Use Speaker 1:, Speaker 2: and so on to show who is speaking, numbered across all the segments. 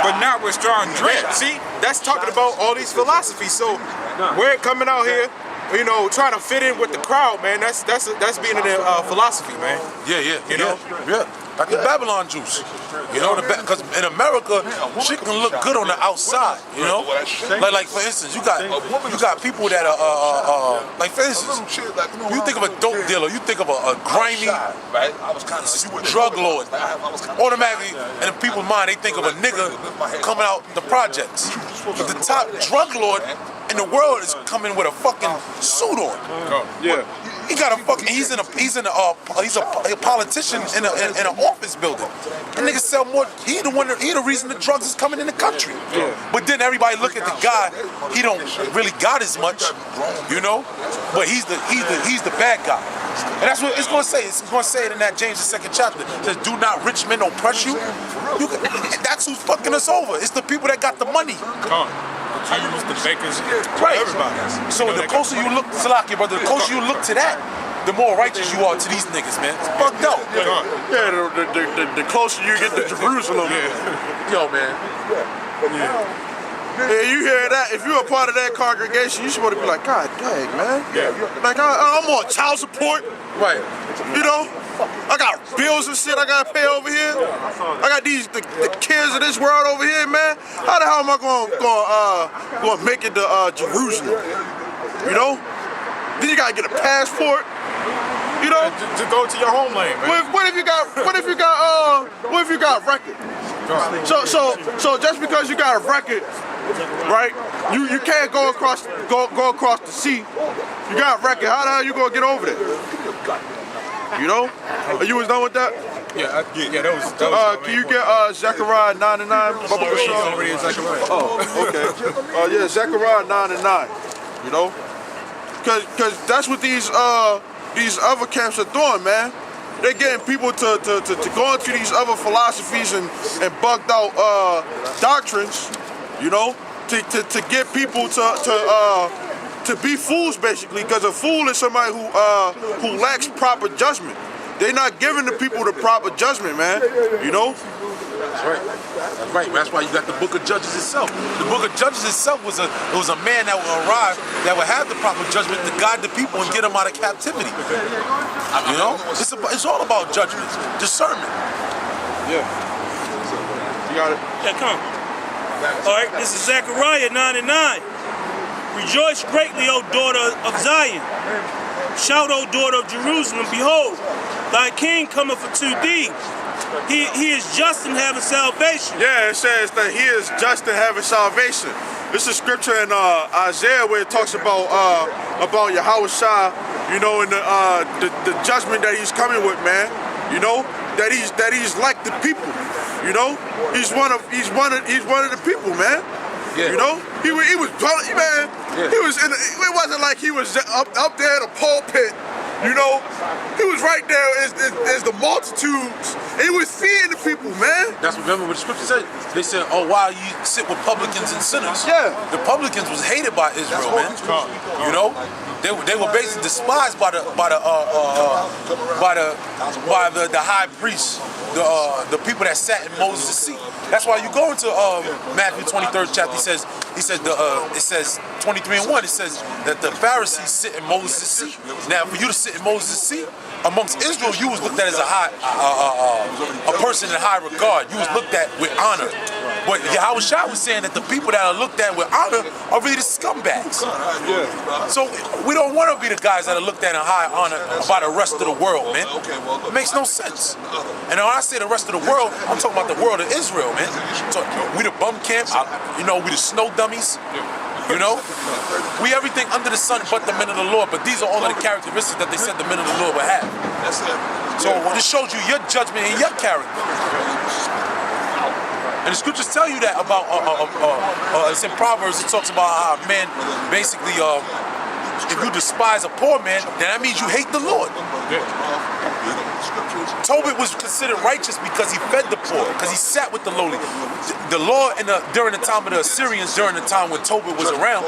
Speaker 1: but not with strong drink.
Speaker 2: See, that's talking about all these philosophies. So we're coming out here, you know, trying to fit in with the crowd, man. That's being in the philosophy, man.
Speaker 3: Yeah.
Speaker 2: You know?
Speaker 3: Yeah. Like the Babylon juice, you know, because in America, shit can look good on the outside, you know. Like for instance, you got people that are like for instance, you think of a dope dealer, you think of a grimy drug lord. Automatically, in people's mind, they think of a nigga coming out the projects. But the top drug lord in the world is coming with a fucking suit on.
Speaker 2: Yeah.
Speaker 3: He got a fucking. He's a politician in an office building. And niggas sell more. He the reason the drugs is coming in the country.
Speaker 2: Yeah.
Speaker 3: But then everybody look at the guy. He don't really got as much, you know. But he's the bad guy. And that's what it's gonna say. It's gonna say it in that James the 2nd chapter. It says, "Do not rich men oppress you." That's who's fucking us over. It's the people that got the money.
Speaker 1: The Jews, the bakers,
Speaker 3: Right.
Speaker 1: everybody.
Speaker 3: So the closer you look, Salaki, brother, the closer you look to that, the more righteous you are to these niggas, man. It's fucked up.
Speaker 4: Yeah, the closer you get to Jerusalem. Yo, man. Yeah, you hear that? If you're a part of that congregation, you supposed to be like, God dang, man.
Speaker 1: Yeah.
Speaker 4: Like, I'm on child support.
Speaker 3: Right.
Speaker 4: You know? I got bills and shit I gotta pay over here. I got the kids of this world over here, man. How the hell am I gonna make it to Jerusalem? You know? Then you gotta get a passport. You know?
Speaker 1: To go to your homeland, man.
Speaker 4: What if you got record? So just because you got a record, right? You can't go across the sea. You got a record. How the hell you gonna get over there? You know? You was done with that?
Speaker 1: Yeah, that was
Speaker 4: Can you get Zechariah 9 and 9? Bubba Kashaw?
Speaker 1: already in Zechariah.
Speaker 4: Oh, okay. Yeah, Zechariah 9 and 9. You know? Cause that's what these other camps are doing, man. They're getting people to go into these other philosophies and bugged out doctrines, you know, to get people to be fools, basically, because a fool is somebody who lacks proper judgment. They're not giving the people the proper judgment, man. You know?
Speaker 3: That's right. That's right. That's why you got the Book of Judges itself. The Book of Judges itself was a man that would arrive that would have the proper judgment to guide the people and get them out of captivity. You know? It's all about judgment, discernment.
Speaker 4: Yeah. You got it?
Speaker 5: Yeah, come. All right, this is Zechariah 9 and 9. Rejoice greatly, O daughter of Zion. Shout, O daughter of Jerusalem. Behold, thy king cometh unto thee. He is just and having salvation.
Speaker 4: Yeah, it says that he is just and having salvation. This is scripture in Isaiah where it talks about Yahweh Shai, you know, and the judgment that he's coming with, man. You know, that he's like the people. You know, he's one of the people, man.
Speaker 3: Yeah.
Speaker 4: You know, he was man. Yeah. He was it wasn't like he was up there in the pulpit. You know, he was right there as the multitudes. And he was feeding the people, man.
Speaker 3: That's remember what the scripture said. They said, "Oh, why you sit with publicans and sinners?"
Speaker 4: Yeah.
Speaker 3: The publicans was hated by Israel, man. You know, they were basically despised by the high priest, the people that sat in Moses' seat. That's why you go into Matthew 23rd chapter. It says 23 and 1. It says that the Pharisees sit in Moses' seat. Now, for you to sit in Moses' seat amongst Israel, you was looked at as a person in high regard. You was looked at with honor. But Yahweh Shai was saying that the people that are looked at with honor are really the scumbags.
Speaker 4: Yeah.
Speaker 3: So we don't want to be the guys that are looked at in high honor by the rest of the world, man. It makes no sense. And when I say the rest of the world, I'm talking about the world of Israel, man. So we the bum camps, you know, we the snow dummies. You know, we everything under the sun but the men of the Lord. But these are all of the characteristics that they said the men of the Lord would have. So this shows you your judgment and your character. And the scriptures tell you that about, it's in Proverbs, it talks about how man, basically, if you despise a poor man, then that means you hate the Lord. Tobit was considered righteous because he fed the poor, because he sat with the lowly. The law during the time of the Assyrians, during the time when Tobit was around,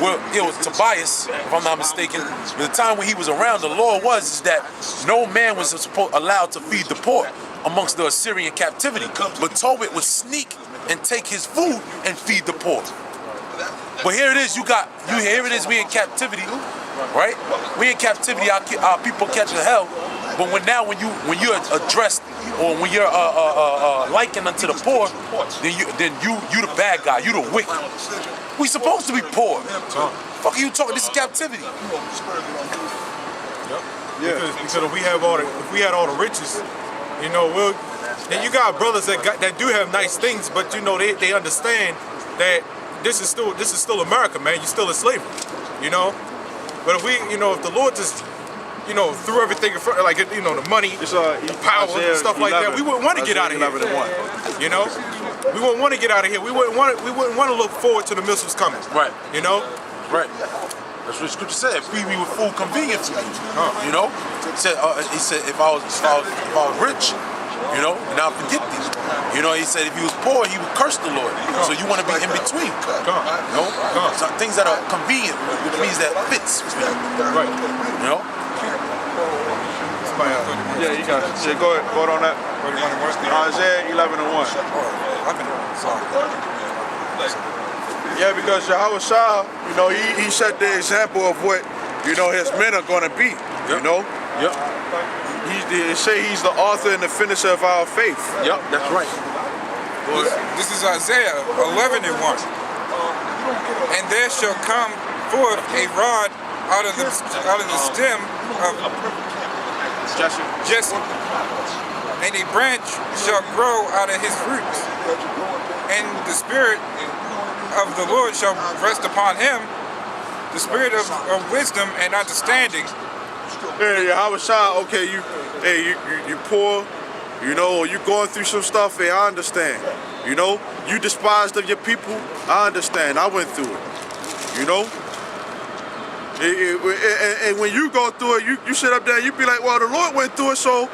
Speaker 3: well, it was Tobias, if I'm not mistaken. The time when he was around, the law was that no man was allowed to feed the poor amongst the Assyrian captivity. But Tobit would sneak and take his food and feed the poor. But here it is, here it is, we in captivity, right? We in captivity, our people catching hell. But when you're addressed, or when you're likened unto the poor, then you the bad guy, you the wicked. We supposed to be poor. Fuck are you talking? This is captivity.
Speaker 2: Yeah. Because if we had all the riches, you know, and you got brothers that do have nice things, but you know they understand that this is still America, man. You're still a slavery, you know. But if if the Lord just threw everything in front, like the money, the power, stuff like that, we wouldn't want to get out of here. You know, we wouldn't want to get out of here. We wouldn't want to look forward to the missiles coming.
Speaker 3: Right.
Speaker 2: You know.
Speaker 3: Right. That's what the scripture said. Feed me with food convenient for me. You know. He said if I was rich, you know, and I'll forget these. You know, he said if he was poor, he would curse the Lord. So you want to be in between. You know? So things that are convenient, which means that fits.
Speaker 2: Right.
Speaker 3: You know?
Speaker 4: Yeah, you got it. Yeah, go ahead. Go on that. Isaiah 11:1. Yeah, because Yahweh Shah, you know, he set the example of what, you know, his men are going to be. You know?
Speaker 3: Yep.
Speaker 4: They say he's the author and the finisher of our faith.
Speaker 3: Yep, that's right.
Speaker 1: Well, this is Isaiah 11:1. And there shall come forth a rod out of the stem of Jesse, and a branch shall grow out of his roots, and the Spirit of the Lord shall rest upon him, the Spirit of wisdom and understanding.
Speaker 4: Hey, Yahweh Shah, okay, you poor, you know, you going through some stuff, hey, I understand. You know, you despised of your people, I understand, I went through it. You know? And when you go through it, you sit up there and you be like, well, the Lord went through it, so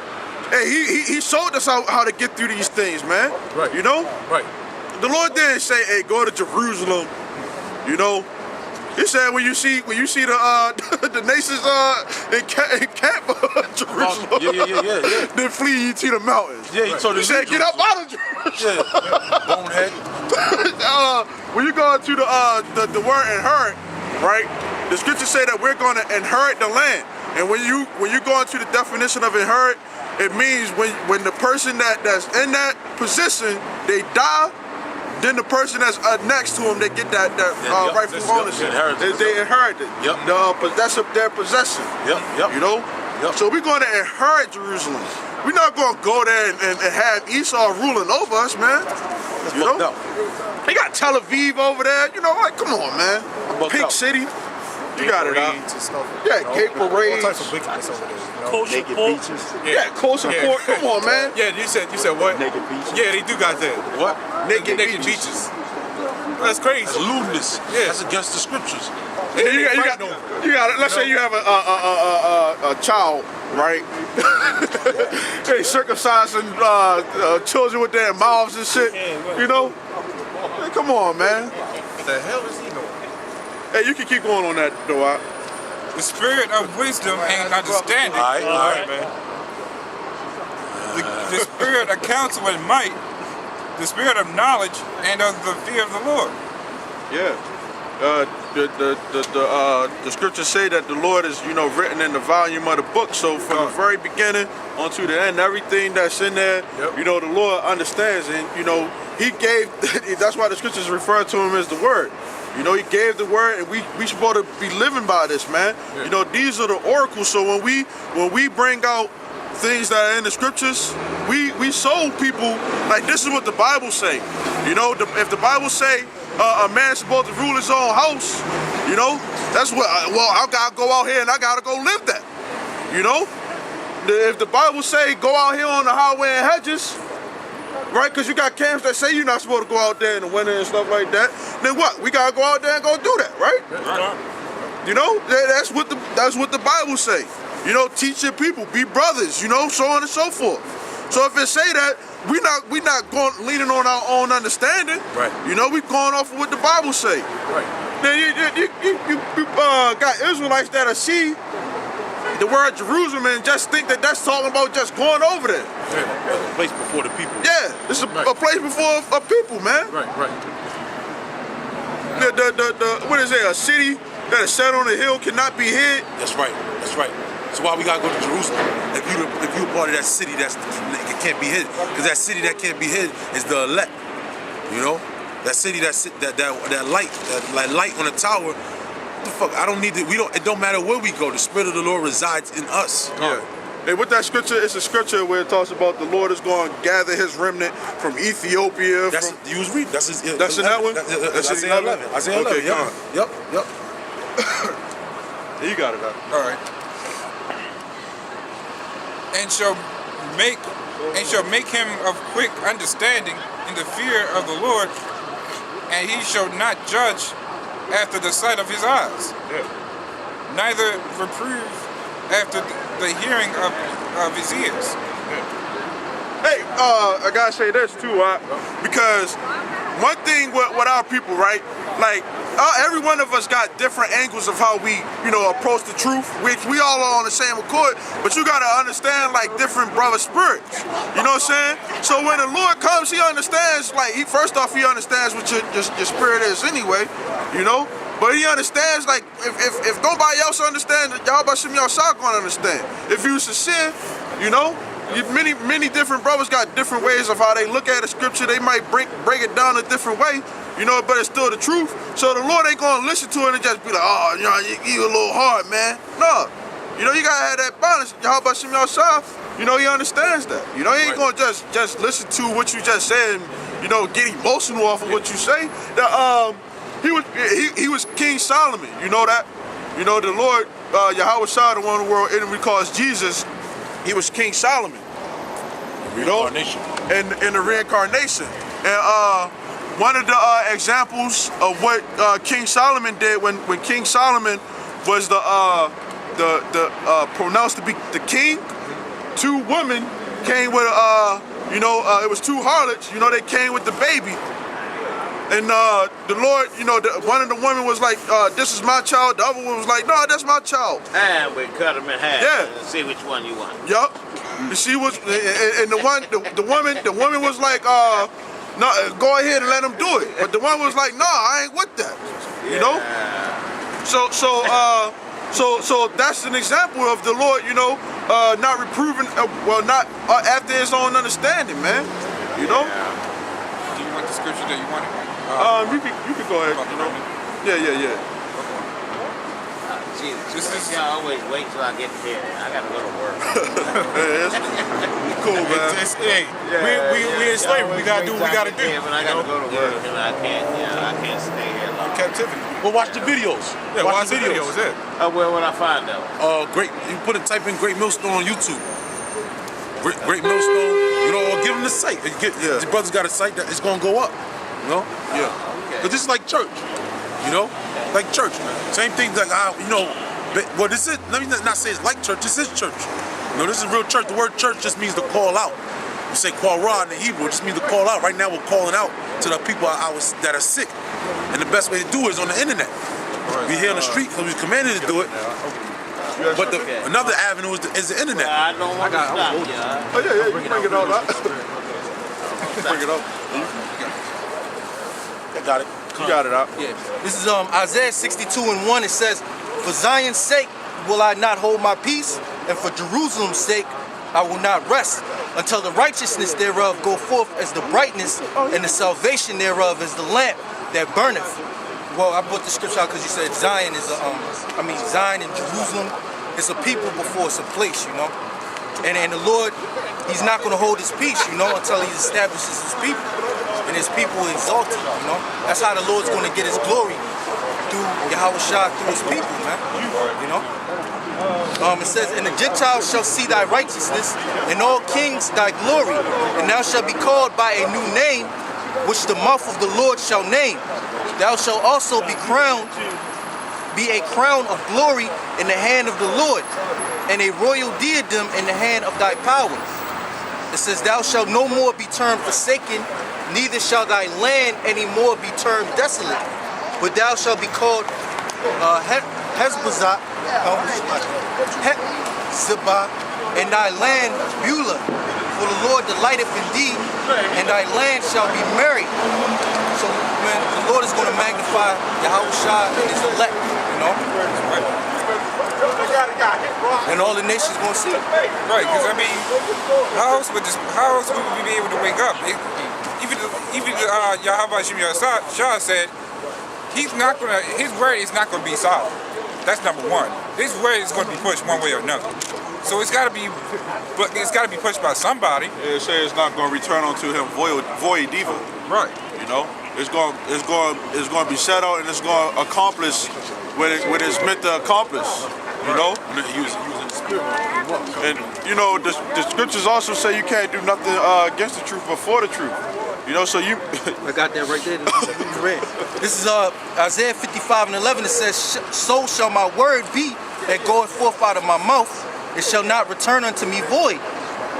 Speaker 4: hey, he showed us how to get through these things, man.
Speaker 2: Right.
Speaker 4: You know?
Speaker 2: Right.
Speaker 4: The Lord didn't say, hey, go to Jerusalem, you know. He said when you see the nations in camp Jerusalem,
Speaker 3: Yeah.
Speaker 4: then flee ye to the mountains.
Speaker 3: Yeah, he told
Speaker 4: He said, get up out of Jerusalem.
Speaker 3: Yeah. Bonehead.
Speaker 4: When you go to the word inherit, right? The scriptures say that we're going to inherit the land. And when you go into the definition of inherit, it means when the person that's in that position, they die, then the person that's next to them, they get that rightful ownership. They inherit it.
Speaker 3: Yep.
Speaker 4: That's their possession.
Speaker 3: Yep.
Speaker 4: You know?
Speaker 3: Yep.
Speaker 4: So we're going to inherit Jerusalem. We're not going to go there and have Esau ruling over us, man. You know? They got Tel Aviv over there. You know, like, come on, man. Pink City. You got it out. Yeah, gay parades.
Speaker 2: All types of wickedness over there.
Speaker 5: Kosher pork.
Speaker 4: Yeah, kosher pork. Come on, man.
Speaker 2: Yeah, you said what? Naked beaches. Yeah, they do got that.
Speaker 3: What?
Speaker 2: Naked beaches. That's crazy.
Speaker 3: That's lewdness.
Speaker 2: Yeah.
Speaker 3: That's against the scriptures.
Speaker 4: And then you got. Let's say you have a child, right? They circumcising children with their mouths and shit. You know? Hey, come on, man.
Speaker 2: What the hell is he doing?
Speaker 4: Hey, you can keep going on that, though.
Speaker 1: The Spirit of wisdom and understanding.
Speaker 3: All right,
Speaker 2: man.
Speaker 1: The Spirit of counsel and might. The Spirit of knowledge and of the fear of the Lord.
Speaker 4: Yeah. The scriptures say that the Lord is, you know, written in the volume of the book. So from the very beginning onto the end, everything that's in there, you know, the Lord understands. And, you know, he gave, that's why the scriptures refer to him as the word. You know, he gave the word, and we supposed to be living by this, man. Yeah. You know, these are the oracles. So when we bring out things that are in the scriptures, we show people, like, this is what the Bible say. You know, if the Bible say a man's supposed to rule his own house, you know, that's what, I gotta go out here and I gotta go live that. You know, if the Bible say go out here on the highway and hedges, right, because you got camps that say you're not supposed to go out there in the winter and stuff like that, then what? We gotta go out there and go do that, right? You know, that's what the Bible say. You know, teach your people, be brothers, you know, so on and so forth. So if it say that, we not going leaning on our own understanding.
Speaker 2: Right.
Speaker 4: You know, we going off of what the Bible say.
Speaker 2: Right.
Speaker 4: Then you got Israelites that'll see the word Jerusalem and just think that that's talking about just going over there.
Speaker 3: A place before the people.
Speaker 4: Yeah, it's a place before a people, man.
Speaker 2: Right, right.
Speaker 4: The what is it? A city that is set on a hill cannot be hid.
Speaker 3: That's right. That's right. That's why we gotta go to Jerusalem. If you a part of that city that can't be hid, because that city that can't be hid is the elect. You know, that city that light on the tower. What the fuck? I don't need to. We don't. It don't matter where we go. The Spirit of the Lord resides in us.
Speaker 4: Yeah. Hey, with that scripture, it's a scripture where it talks about the Lord is going to gather His remnant from Ethiopia.
Speaker 3: That's you was reading. That's
Speaker 4: in that one.
Speaker 3: That's Isaiah 11. Isaiah 11.
Speaker 4: Okay,
Speaker 3: Yep.
Speaker 4: You got it.
Speaker 1: All right. And shall make him of quick understanding in the fear of the Lord, and he shall not judge after the sight of his eyes, neither reprove after the hearing of his ears.
Speaker 4: Hey, I gotta say this too, because one thing with our people, right? Like every one of us got different angles of how we, approach the truth. We all are on the same accord, but you gotta understand like different brother spirits. You know what I'm saying? So when the Lord comes, He understands. Like first off, He understands what your spirit is anyway. But He understands, like, if nobody else understands, Yahweh Shem Yahshua gonna understand. If you sincere, many different brothers got different ways of how they look at a scripture. They might break it down a different way, but it's still the truth. So the Lord ain't gonna listen to it and just be like, oh, you a little hard, man. No, you gotta have that balance. Yahweh Shem Yahshua, He understands that. He ain't gonna just listen to what you just said and, get emotional off of what you say. He was King Solomon, you know that? The Lord, Yahweh Shah, the one in the world enemy calls Jesus, he was King Solomon.
Speaker 3: Reincarnation.
Speaker 4: In the reincarnation. And one of the examples of what King Solomon did when King Solomon was pronounced to be the king, two women came with it was two harlots, they came with the baby. And the Lord, one of the women was like, this is my child. The other one was like, no, that's my child.
Speaker 6: And we cut them in half.
Speaker 4: Yeah.
Speaker 6: And see which one you want.
Speaker 4: Yup. And she was, and the woman was like, no, go ahead and let him do it. But the one was like, no, I ain't with that. So that's an example of the Lord, not reproving, not after His own understanding, man.
Speaker 1: Do you want the scripture that you wanted?
Speaker 4: You can go ahead. Yeah.
Speaker 6: See, y'all always wait till I get there. I gotta go to work.
Speaker 4: Cool, man.
Speaker 2: We in slavery. We gotta do what we gotta do.
Speaker 6: Yeah, but I gotta go to work, and I can't stay here long.
Speaker 2: Captivity.
Speaker 3: Well, watch the videos.
Speaker 2: Yeah, watch the videos.
Speaker 6: Where would I find them?
Speaker 3: Type in Great Millstone on YouTube. Great Millstone. Or give them the site. The brother's got a site that is gonna go up. Yeah. But this is like church. Like church. Same thing like this is, let me not say it's like church, this is church. This is real church. The word church just means to call out. You say Qur'an in the Hebrew, it just means to call out. Right now we're calling out to the people that are sick. And the best way to do it is on the internet. We're here on the street because we're commanded to do it. But another avenue is the internet.
Speaker 6: I don't want to stop you.
Speaker 4: Oh, yeah, you can bring it all up. Bring it up.
Speaker 3: I got it.
Speaker 4: You got it out.
Speaker 7: Yeah. This is Isaiah 62:1. It says, for Zion's sake will I not hold my peace, and for Jerusalem's sake I will not rest, until the righteousness thereof go forth as the brightness, and the salvation thereof as the lamp that burneth. Well, I brought the scripture out because you said Zion is Zion and Jerusalem is a people before it's a place, And the Lord, He's not going to hold His peace, until He establishes His people. And His people exalted, That's how the Lord's going to get His glory, through Yahweh Shah, through His people, man. It says, and the Gentiles shall see thy righteousness, and all kings thy glory, and thou shalt be called by a new name, which the mouth of the Lord shall name. Thou shalt also be a crown of glory in the hand of the Lord, and a royal diadem in the hand of thy power. It says, thou shalt no more be termed forsaken, neither shall thy land any more be termed desolate, but thou shalt be called Hezbazah, Zibah, and thy land Beulah. For the Lord delighteth in thee, and thy land shall be merry. So, man, the Lord is going to magnify Yahushua and his elect, you know? And all the nations going to see it.
Speaker 1: Right, because I mean, how else would we be able to wake up? Even Yahweh Shem Shah said, his word is not going to be solid. That's number one. His word is going to be pushed one way or another. So it's got to be pushed by somebody.
Speaker 4: It says it's not going to return unto him void diva.
Speaker 1: Right.
Speaker 4: You know, it's going to be set out and it's going to accomplish what it's meant to accomplish. You know,
Speaker 3: Using the spirit.
Speaker 4: and you know the scriptures also say you can't do nothing against the truth but for the truth. You know, so you.
Speaker 7: I got that right there. This is Isaiah 55:11. It says, "So shall my word be that goeth forth out of my mouth. It shall not return unto me void,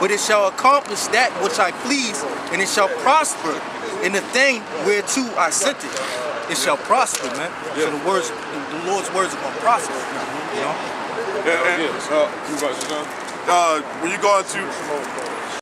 Speaker 7: but it shall accomplish that which I please, and it shall prosper in the thing whereto I sent it." It shall prosper, man. So the Lord's words are gonna prosper. You know.
Speaker 4: When you go into